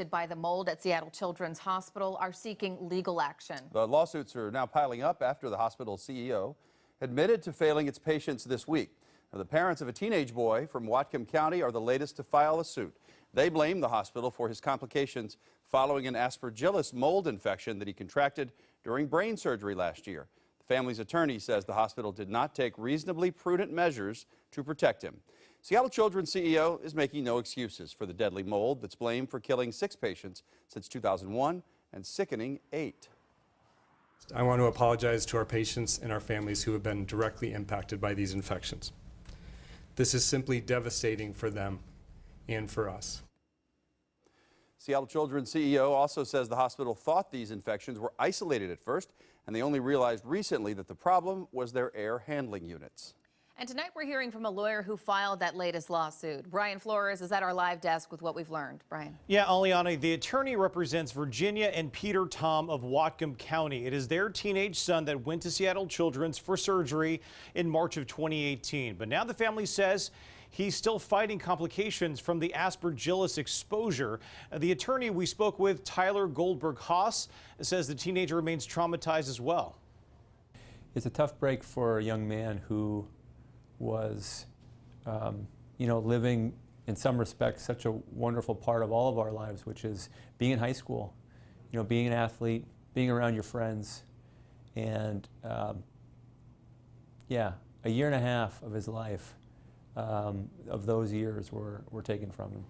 by the mold at Seattle Children's Hospital are seeking legal action. The lawsuits are now piling up after the hospital's CEO admitted to failing its patients this week. Now, the parents of a teenage boy from Whatcom County are the latest to file a suit. They blame the hospital for his complications following an aspergillus mold infection that he contracted during brain surgery last year. The family's attorney says the hospital did not take reasonably prudent measures to protect him. Seattle Children's CEO is making no excuses for the deadly mold that's blamed for killing 6 patients since 2001 and sickening 8. I want to apologize to our patients and our families who have been directly impacted by these infections. This is simply devastating for them and for us. Seattle Children's CEO also says the hospital thought these infections were isolated at first, and they only realized recently that the problem was their air handling units. And tonight we're hearing from a lawyer who filed that latest lawsuit. Brian Flores is at our live desk with what we've learned. Brian. Yeah, Aliana, the attorney represents Virginia and Peter Tom of Whatcom County. It is their teenage son that went to Seattle Children's for surgery in March of 2018. But now the family says he's still fighting complications from the aspergillus exposure. The attorney we spoke with, Tyler Goldberg-Haas, says the teenager remains traumatized as well. It's a tough break for a young man who was, living in some respects such a wonderful part of all of our lives, which is being in high school, being an athlete, being around your friends. And a year and a half of his life, of those years were taken from him.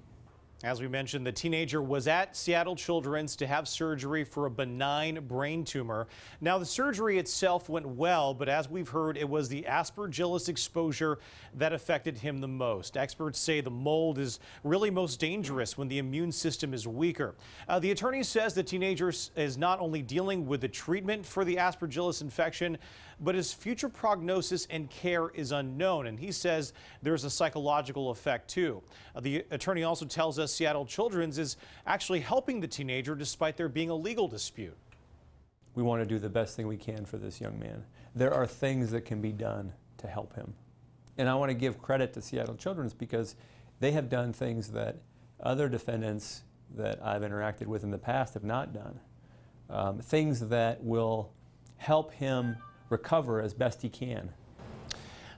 As we mentioned, the teenager was at Seattle Children's to have surgery for a benign brain tumor. Now, the surgery itself went well, but as we've heard, it was the aspergillus exposure that affected him the most. Experts say the mold is really most dangerous when the immune system is weaker. The attorney says the teenager is not only dealing with the treatment for the aspergillus infection, but his future prognosis and care is unknown. And he says there's a psychological effect, too. The attorney also tells us Seattle Children's is actually helping the teenager despite there being a legal dispute. We want to do the best thing we can for this young man. There are things that can be done to help him. And I want to give credit to Seattle Children's because they have done things that other defendants that I've interacted with in the past have not done. Things that will help him recover as best he can.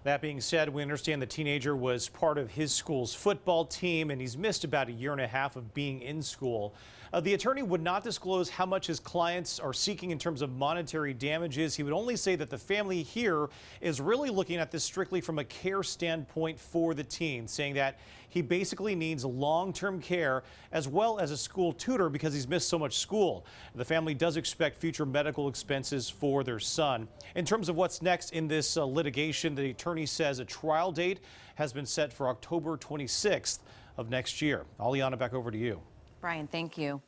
That being said, we understand the teenager was part of his school's football team, and he's missed about a year and a half of being in school. The attorney would not disclose how much his clients are seeking in terms of monetary damages. He would only say that the family here is really looking at this strictly from a care standpoint for the teen, saying that he basically needs long-term care as well as a school tutor because he's missed so much school. The family does expect future medical expenses for their son. In terms of what's next in this litigation, the attorney says a trial date has been set for October 26th of next year. Aliana, back over to you. Brian, thank you.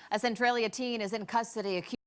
A Centralia teen is in custody accused